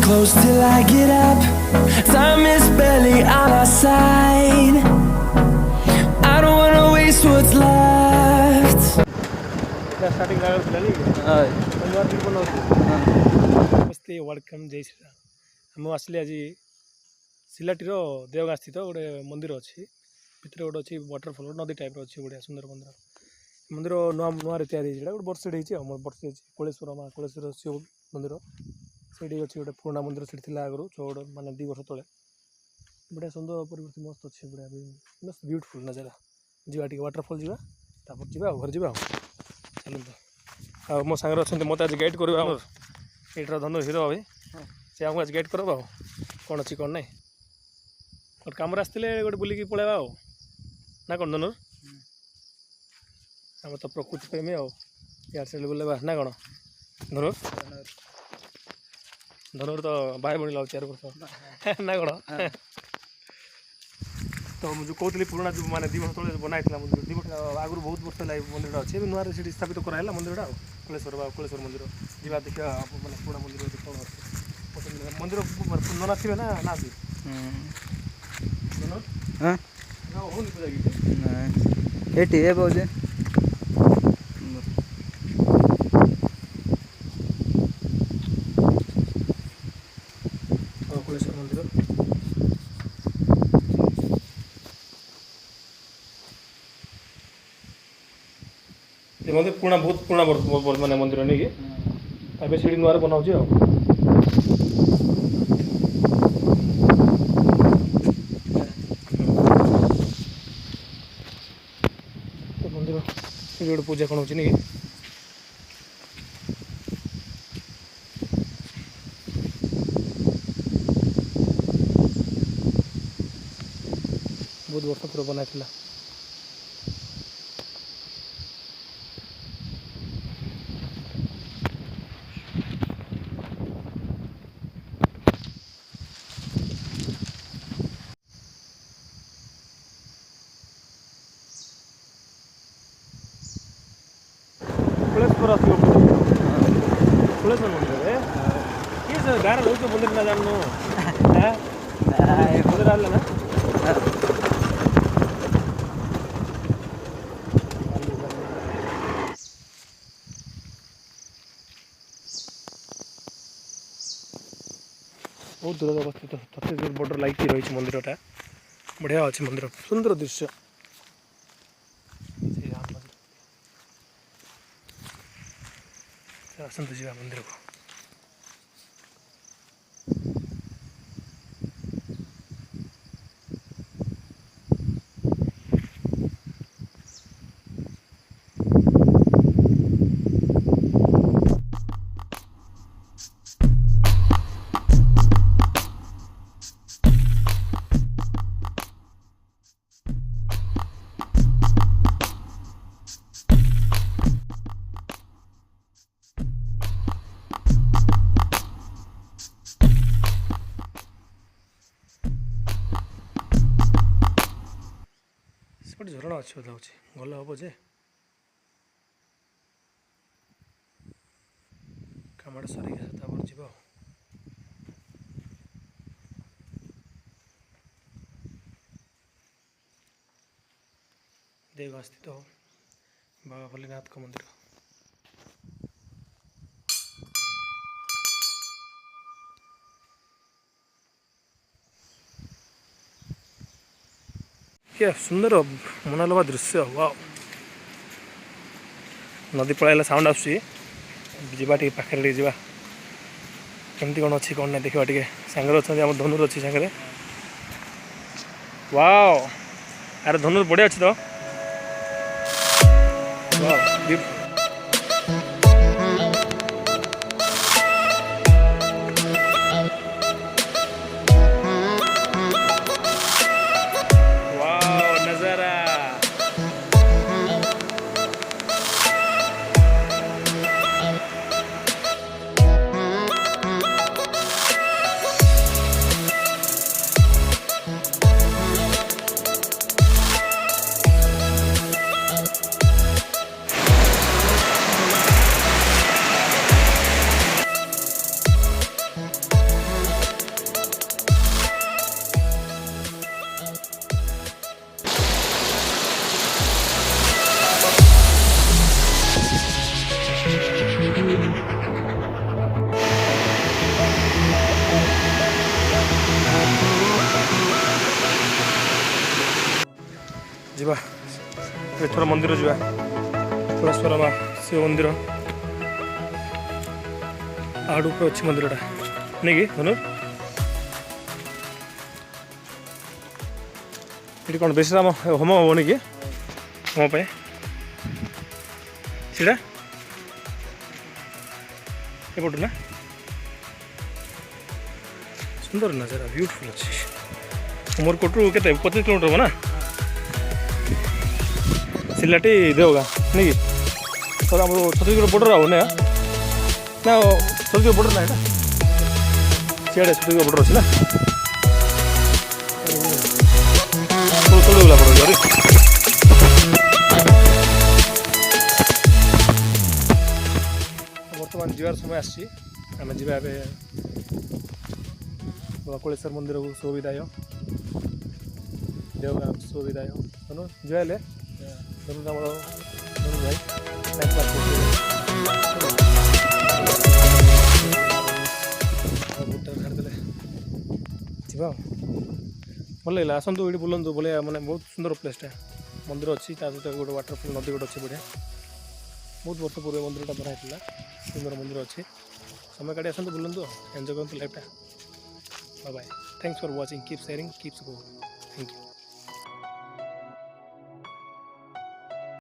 close till I get up. Time is barely on our side. I don't wanna waste what's left. Starting नमस्ते welcome जय श्रीराम आम आसिले आज सिलाटीर देवगाँ स्थित गोटे मंदिर अच्छी भितर गोटे अच्छी वाटरफल नदी टाइप अच्छी बढ़िया सुंदर मंदिर मंदिर नुआ नुआ तैयारी गोटे वर्ष वर्ष कलेश्वर माँ कलेश्वर शिव मंदिर से अच्छी गोटे पुराना मंदिर से आगु चौड़ माने 2 वर्ष तले बढ़िया सुंदर परिवेश मस्त अच्छे बढ़िया मस्त ब्यूटीफुल नजारा जावा वाटरफल जावा घर जावा चलते मो सांगे अच्छा मत आज गाइड कर एटर धनु हिरो भाई से आमको आज गाइड कर कौन अच्छी कौन ना गोटे कम आसते गोटे बुलिकी पलैबा ना कौन धनुर आम तो प्रकृति प्रेमी यार से बुलेबा ना कौन धनुर धनुर तो भाई भाई लगे 4 वर्ष ना कौन तो मुझे कहती पुराना जो मैंने 2 वर्ष तक बनाई 2 वर्ष आगु बहुत वर्ष लगे मंदिर अच्छे नुआ स्थापित कराला मंदिर कलेश्वर कलेश्वर मंदिर जा देखा मैंने पुराना मंदिर कौन अच्छे मंदिर नना थे ना ना सी होनी पूजा एटी है बहुत कलेश्वर मंदिर मंदिर पुराना बहुत पुराना माने मंदिर नहीं कि अबे सीढ़ी नुआ बनाऊँ तो मंदिर गोटे पूजा कौन हो नहीं बहुत वर्ष पूरा बनाई कलेश्वर मंदिर किए गाँव रोज मंदिर ना जानू मंदिर आल ना बहुत दूर अवस्थित छत्तीसगढ़ बॉर्डर लाइक रही मंदिरटा बढ़िया अच्छे मंदिर सुंदर दृश्य आसतु जा मंदिर को झरणा अच्छे बोधा गले हम जे कमटा सर जा देवगाँ स्थित बाबा भोलेनाथ का मंदिर क्या सुंदर मनोलोभा दृश्य वाव नदी पलैला साउंड आसवा पाखे जा कमी कौन अच्छी कौन ना देखा टे सांगे अच्छा धनुर अच्छी सांगे वाव यार धनुर बढ़िया अच्छी तो ଏଥର ମନ୍ଦିର ଯିବା କୁଳେଶ୍ୱର ମା ଶିବ ମନ୍ଦିର ଆଡ଼ୁ ଉପରେ ଅଛି ମନ୍ଦିରଟା ନାଇଁ କି ଧନୁ ଏଠି କ'ଣ ବେଶୀ ଆମ ହୋମ ହେବନି କି ହୋମ ପାଇଁ ସେଇଟା ଏପଟୁ ନା ସୁନ୍ଦର ନା ସେଟା ବ୍ୟୁଟିଫୁଲ୍ ଅଛି ଉମରକୋଟରୁ କେତେ 25 କିଲୋମିଟର ହବ ନା ସିଲାଟି ଦେଓଗାଁ ନାଇଁ କି ଆମର ଛତିଶଗଡ଼ ବର୍ଡ଼ର ଆଉ ନା ଛତିଶଗଡ଼ ବର୍ଡ଼ର ନା ଏଇଟା ସିଆଡ଼େ ଛତିଶଗଡ଼ ବର୍ଡ଼ର ଅଛି ନା ତଳୁଗଲା ପଡ଼ିବ ଜରି ବର୍ତ୍ତମାନ ଯିବାର ସମୟ ଆସିଛି ଆମେ ଯିବା ଏବେ କୁଳେଶ୍ୱର ମନ୍ଦିରକୁ ସୁବିଧାୟ ଦେଓଗାଁ ସୁବିଧାୟ ଯିବା ହେଲେ ଆମର ଭାଇ ଛାଡ଼ିଦେଲେ ଯିବା ଆଉ ଭଲ ଲାଗିଲା ଆସନ୍ତୁ ଏଇଠି ବୁଲନ୍ତୁ ବଢ଼ିଆ ମାନେ ବହୁତ ସୁନ୍ଦର ପ୍ଲେସ୍ଟା ମନ୍ଦିର ଅଛି ତା ସହିତ ଗୋଟେ ୱାଟରଫଲ୍ ନଦୀ ଗୋଟେ ଅଛି ବଢ଼ିଆ ବହୁତ ବର୍ଷ ପୂର୍ବେ ମନ୍ଦିରଟା ବଢ଼ିଆ ହେଇଥିଲା ସୁନ୍ଦର ମନ୍ଦିର ଅଛି ସମୟ କାଢ଼ି ଆସନ୍ତୁ ବୁଲନ୍ତୁ ଏନ୍ଜୟ କରନ୍ତୁ ଲାଇଫ୍ଟା bye bye thanks for watching keep sharing keeps go thank you